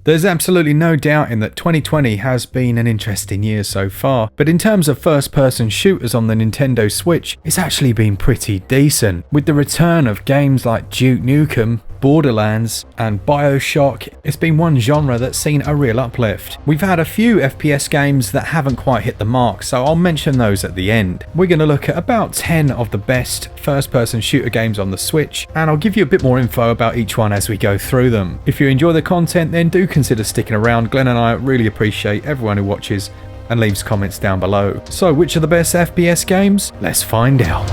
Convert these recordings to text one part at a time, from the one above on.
There's absolutely no doubting that 2020 has been an interesting year so far, but in terms of first-person shooters on the Nintendo Switch, it's actually been pretty decent. With the return of games like Duke Nukem, Borderlands and Bioshock, it's been one genre that's seen a real uplift. We've had a few FPS games that haven't quite hit the mark, so I'll mention those at the end. We're going to look at about 10 of the best first-person shooter games on the Switch, and I'll give you a bit more info about each one as we go through them. If you enjoy the content, then do consider sticking around. Glen and I really appreciate everyone who watches and leaves comments down below. So, which are the best FPS games? Let's find out.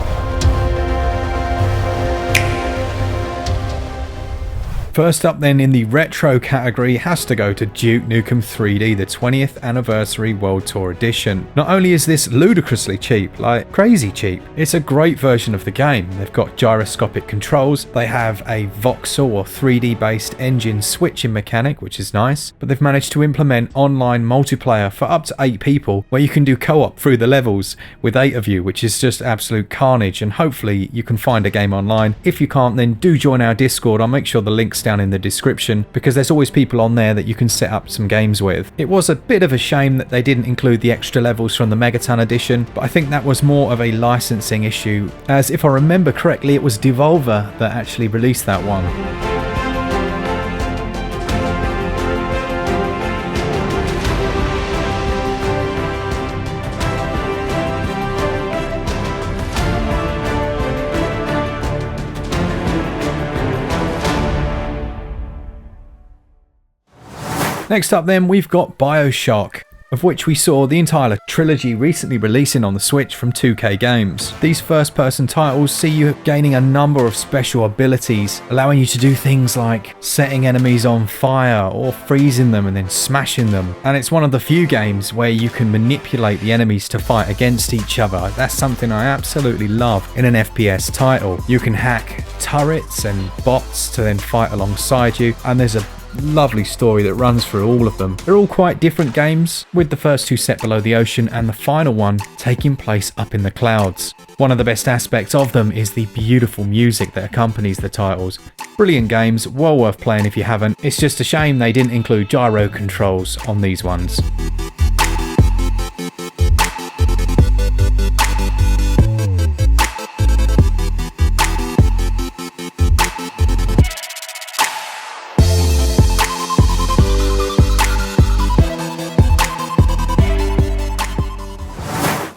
First up then in the retro category has to go to Duke Nukem 3D, the 20th Anniversary World Tour Edition. Not only is this ludicrously cheap, like crazy cheap, it's a great version of the game. They've got gyroscopic controls, they have a voxel or 3D based engine switching mechanic, which is nice, but they've managed to implement online multiplayer for up to 8 people where you can do co-op through the levels with 8 of you, which is just absolute carnage, and hopefully you can find a game online. If you can't, then do join our Discord. I'll make sure the link's down in the description because there's always people on there that you can set up some games with. It was a bit of a shame that they didn't include the extra levels from the Megaton edition, but I think that was more of a licensing issue, as if I remember correctly it was Devolver that actually released that one. Next up then, we've got Bioshock, of which we saw the entire trilogy recently releasing on the Switch from 2K Games. These first-person titles see you gaining a number of special abilities, allowing you to do things like setting enemies on fire or freezing them and then smashing them. And it's one of the few games where you can manipulate the enemies to fight against each other. That's something I absolutely love in an FPS title. You can hack turrets and bots to then fight alongside you, and there's a lovely story that runs through all of them. They're all quite different games, with the first 2 set below the ocean and the final one taking place up in the clouds. One of the best aspects of them is the beautiful music that accompanies the titles. Brilliant games, well worth playing if you haven't. It's just a shame they didn't include gyro controls on these ones.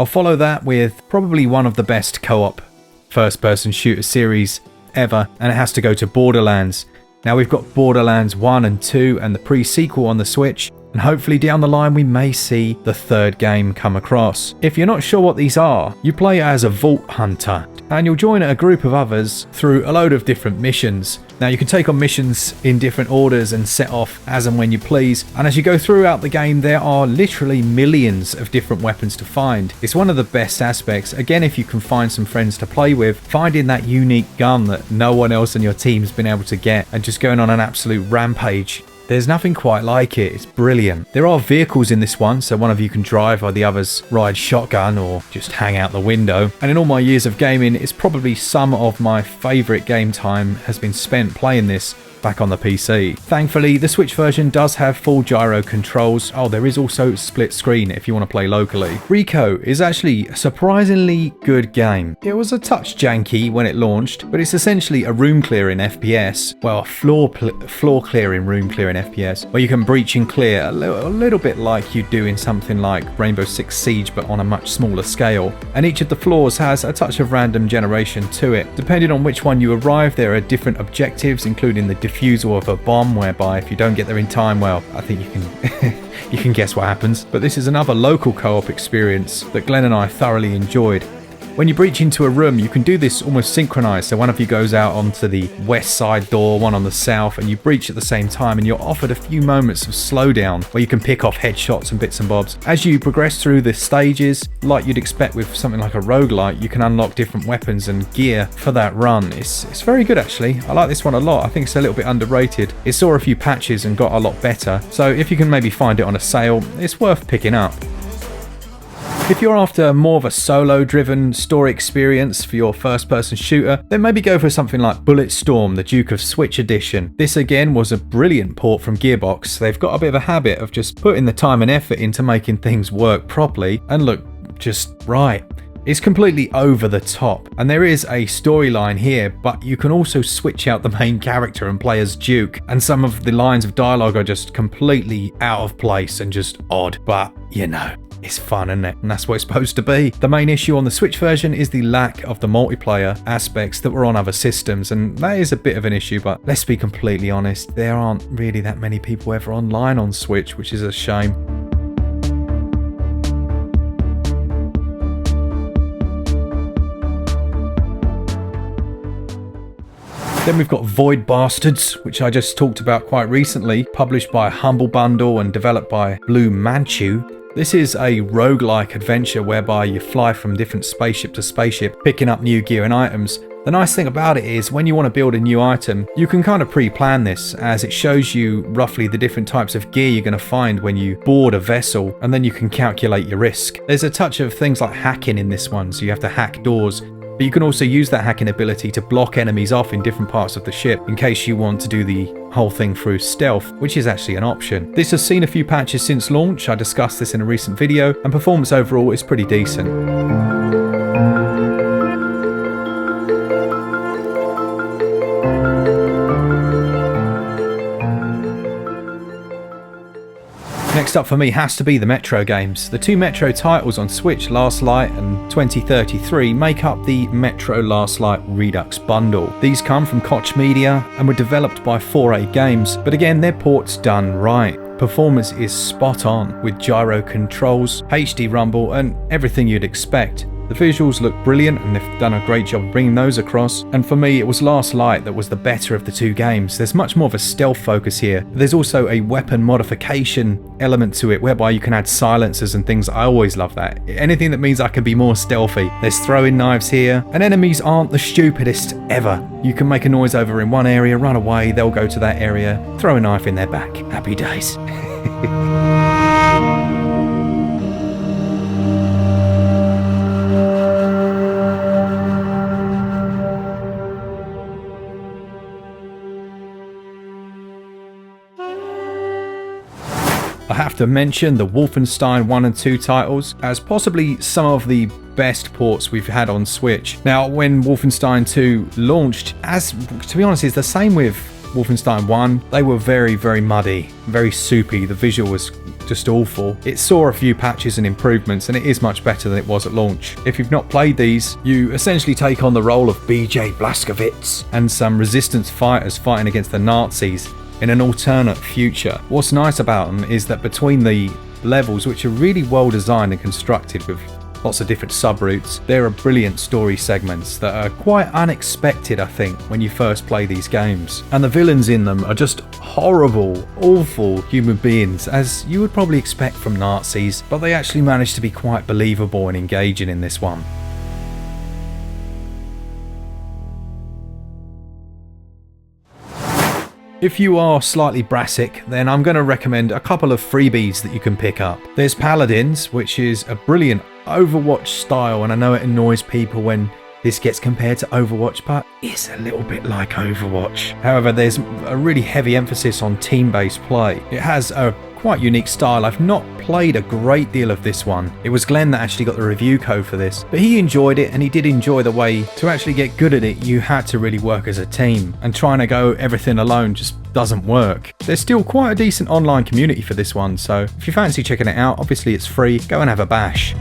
I'll follow that with probably one of the best co-op first-person shooter series ever, and it has to go to Borderlands. Now we've got Borderlands 1 and 2 and the pre-sequel on the Switch, and hopefully down the line we may see the 3rd game come across. If you're not sure what these are, you play as a vault hunter, and you'll join a group of others through a load of different missions. Now you can take on missions in different orders and set off as and when you please, and as you go throughout the game there are literally millions of different weapons to find. It's one of the best aspects. Again, if you can find some friends to play with, finding that unique gun that no one else in your team's been able to get and just going on an absolute rampage. There's nothing quite like it, it's brilliant. There are vehicles in this one, so one of you can drive while the others ride shotgun or just hang out the window. And in all my years of gaming, it's probably some of my favourite game time has been spent playing this back on the PC. Thankfully, the Switch version does have full gyro controls. Oh, there is also split screen if you want to play locally. Rico is actually a surprisingly good game. It was a touch janky when it launched, but it's essentially a room clearing FPS. Well, a floor clearing, room clearing FPS, where you can breach and clear a little bit like you do in something like Rainbow Six Siege, but on a much smaller scale. And each of the floors has a touch of random generation to it. Depending on which one you arrive, there are different objectives, including the defusal of a bomb, whereby if you don't get there in time, well, I think you can you can guess what happens. But this is another local co-op experience that Glen and I thoroughly enjoyed. When you breach into a room, you can do this almost synchronized, so one of you goes out onto the west side door, one on the south, and you breach at the same time, and you're offered a few moments of slowdown where you can pick off headshots and bits and bobs. As you progress through the stages, like you'd expect with something like a roguelite, you can unlock different weapons and gear for that run. It's very good actually. I like this one a lot. I think it's a little bit underrated. It saw a few patches and got a lot better, so if you can maybe find it on a sale, it's worth picking up. If you're after more of a solo-driven story experience for your first-person shooter, then maybe go for something like Bulletstorm, the Duke of Switch edition. This again was a brilliant port from Gearbox. They've got a bit of a habit of just putting the time and effort into making things work properly and look just right. It's completely over the top, and there is a storyline here, but you can also switch out the main character and play as Duke, and some of the lines of dialogue are just completely out of place and just odd, but you know, it's fun, isn't it? And that's what it's supposed to be. The main issue on the Switch version is the lack of the multiplayer aspects that were on other systems, and that is a bit of an issue, but let's be completely honest, there aren't really that many people ever online on Switch, which is a shame. Then we've got Void Bastards, which I just talked about quite recently, published by Humble Bundle and developed by Blue Manchu. This is a roguelike adventure whereby you fly from different spaceship to spaceship, picking up new gear and items. The nice thing about it is when you want to build a new item, you can kind of pre-plan this, as it shows you roughly the different types of gear you're going to find when you board a vessel, and then you can calculate your risk. There's a touch of things like hacking in this one, so you have to hack doors. But you can also use that hacking ability to block enemies off in different parts of the ship in case you want to do the whole thing through stealth, which is actually an option. This has seen a few patches since launch. I discussed this in a recent video, and performance overall is pretty decent. Next up for me has to be the Metro games. The two Metro titles on Switch, Last Light and 2033, make up the Metro Last Light Redux bundle. These come from Koch Media and were developed by 4A Games, but again, their port's done right. Performance is spot on, with gyro controls, HD rumble, and everything you'd expect. The visuals look brilliant and they've done a great job of bringing those across, and for me it was Last Light that was the better of the two games. There's much more of a stealth focus here, but there's also a weapon modification element to it whereby you can add silencers and things. I always love that. Anything that means I can be more stealthy. There's throwing knives here, and enemies aren't the stupidest ever. You can make a noise over in one area, run away, they'll go to that area, throw a knife in their back. Happy days. I have to mention the Wolfenstein 1 and 2 titles as possibly some of the best ports we've had on Switch. Now, when Wolfenstein 2 launched, as to be honest, it's the same with Wolfenstein 1, they were very, very muddy, very soupy. The visual was just awful. It saw a few patches and improvements, and it is much better than it was at launch. If you've not played these, you essentially take on the role of BJ Blazkowicz and some resistance fighters fighting against the Nazis in an alternate future. What's nice about them is that between the levels, which are really well designed and constructed with lots of different subroutes, there are brilliant story segments that are quite unexpected, I think, when you first play these games. And the villains in them are just horrible, awful human beings, as you would probably expect from Nazis, but they actually managed to be quite believable and engaging in this one. If you are slightly brassic, then I'm going to recommend a couple of freebies that you can pick up. There's Paladins, which is a brilliant Overwatch style, and I know it annoys people when this gets compared to Overwatch, but it's a little bit like Overwatch. However, there's a really heavy emphasis on team-based play. It has a quite unique style. I've not played a great deal of this one. It was Glen that actually got the review code for this, but he enjoyed it, and he did enjoy the way to actually get good at it. You had to really work as a team, and trying to go everything alone just doesn't work. There's still quite a decent online community for this one, so if you fancy checking it out, obviously it's free, go and have a bash.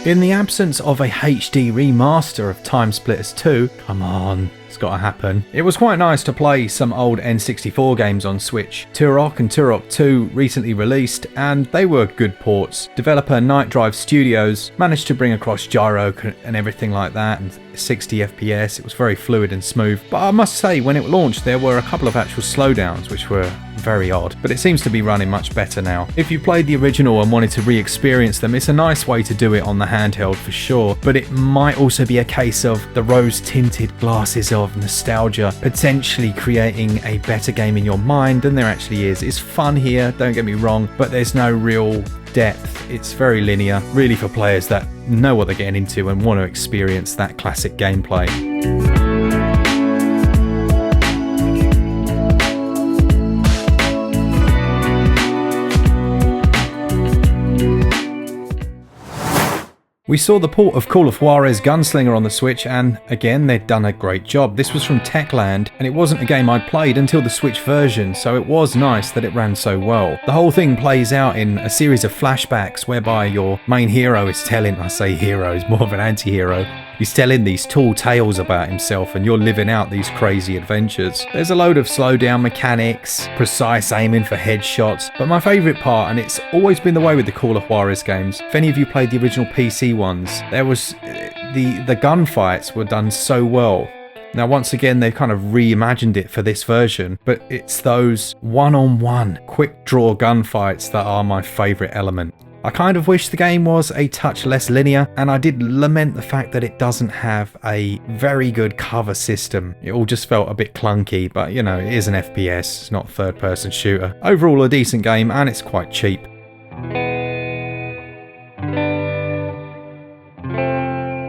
In the absence of a HD remaster of Time Splitters 2, come on, It's got to happen. It was quite nice to play some old N64 games on Switch. Turok and Turok 2 recently released, and they were good ports. Developer Night Drive Studios managed to bring across gyro and everything like that, and 60 FPS. It was very fluid and smooth. But I must say, when it launched, there were a couple of actual slowdowns, which were very odd, but it seems to be running much better now. If you played the original and wanted to re-experience them, it's a nice way to do it on the handheld for sure, but it might also be a case of the rose-tinted glasses of nostalgia potentially creating a better game in your mind than there actually is. It's fun here, don't get me wrong, but there's no real depth. It's very linear, really for players that know what they're getting into and want to experience that classic gameplay. We saw the port of Call of Juarez Gunslinger on the Switch, and again they'd done a great job. This was from Techland, and it wasn't a game I'd played until the Switch version, so it was nice that it ran so well. The whole thing plays out in a series of flashbacks whereby your main hero is telling, I say hero, he's more of an anti-hero, he's telling these tall tales about himself and you're living out these crazy adventures. There's a load of slowdown mechanics, precise aiming for headshots, but my favourite part, and it's always been the way with the Call of Juarez games, if any of you played the original PC ones, there was the gunfights were done so well. Now once again they've kind of reimagined it for this version, but it's those one-on-one quick draw gunfights that are my favourite element. I kind of wish the game was a touch less linear, and I did lament the fact that it doesn't have a very good cover system. It all just felt a bit clunky, but you know, it is an FPS, it's not a third-person shooter. Overall a decent game, and it's quite cheap.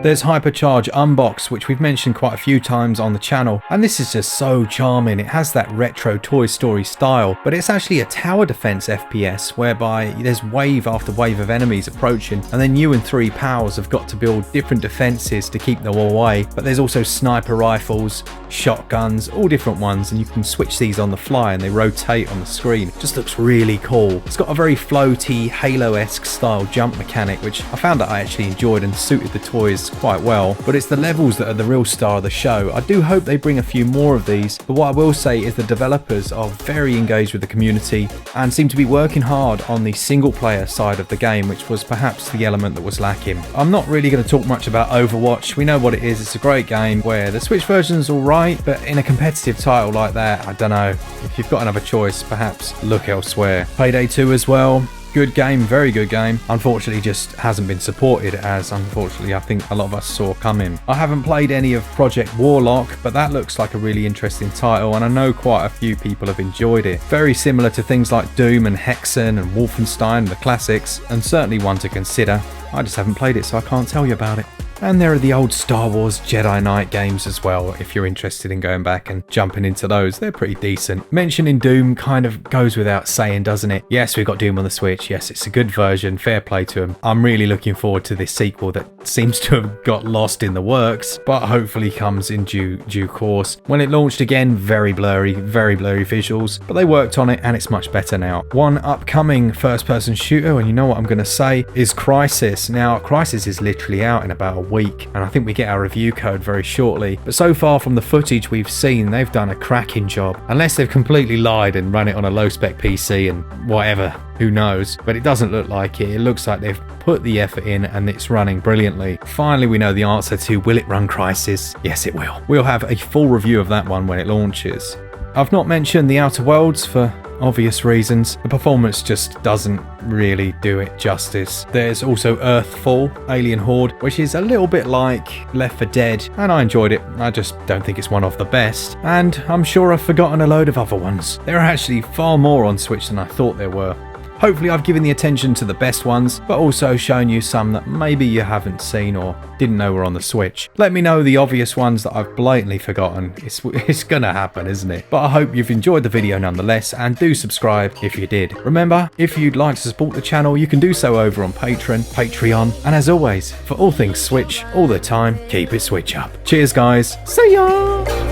There's Hypercharged Unbox, which we've mentioned quite a few times on the channel, and this is just so charming. It has that retro Toy Story style, but it's actually a tower defense FPS whereby there's wave after wave of enemies approaching, and then you and three pals have got to build different defenses to keep them away. But there's also sniper rifles, shotguns, all different ones, and you can switch these on the fly and they rotate on the screen. It just looks really cool. It's got a very floaty Halo-esque style jump mechanic, which I found that I actually enjoyed and suited the toys quite well, but it's the levels that are the real star of the show. I do hope they bring a few more of these, but what I will say is the developers are very engaged with the community and seem to be working hard on the single player side of the game, which was perhaps the element that was lacking. I'm not really going to talk much about Overwatch. We know what it is. It's a great game where the Switch version's alright, but in a competitive title like that, I don't know. If you've got another choice, perhaps look elsewhere. Payday 2 as well. Good game, very good game. Unfortunately just hasn't been supported, as unfortunately I think a lot of us saw coming. I haven't played any of Project Warlock, but that looks like a really interesting title, and I know quite a few people have enjoyed it. Very similar to things like Doom and Hexen and Wolfenstein, the classics, and certainly one to consider. I just haven't played it, so I can't tell you about it. And there are the old Star Wars Jedi Knight games as well, if you're interested in going back and jumping into those. They're pretty decent. Mentioning Doom kind of goes without saying, doesn't it? Yes, we've got Doom on the Switch. Yes, it's a good version. Fair play to them. I'm really looking forward to this sequel that seems to have got lost in the works, but hopefully comes in due course. When it launched again, very blurry visuals, but they worked on it and it's much better now. One upcoming first-person shooter, and you know what I'm going to say, is Crysis. Now, Crysis is literally out in about a week, and I think we get our review code very shortly, but so far from the footage we've seen, they've done a cracking job. Unless they've completely lied and run it on a low-spec PC and whatever, who knows, but it doesn't look like it. It looks like they've put the effort in and it's running brilliantly. Finally, we know the answer to will it run Crysis? Yes, it will. We'll have a full review of that one when it launches. I've not mentioned The Outer Worlds for obvious reasons. The performance just doesn't really do it justice. There's also Earthfall, Alien Horde, which is a little bit like Left 4 Dead, and I enjoyed it. I just don't think it's one of the best, and I'm sure I've forgotten a load of other ones. There are actually far more on Switch than I thought there were. Hopefully I've given the attention to the best ones, but also shown you some that maybe you haven't seen or didn't know were on the Switch. Let me know the obvious ones that I've blatantly forgotten. It's gonna happen, isn't it? But I hope you've enjoyed the video nonetheless, and do subscribe if you did. Remember, if you'd like to support the channel, you can do so over on Patreon, and as always, for all things Switch, all the time, keep it Switch up. Cheers guys, see ya!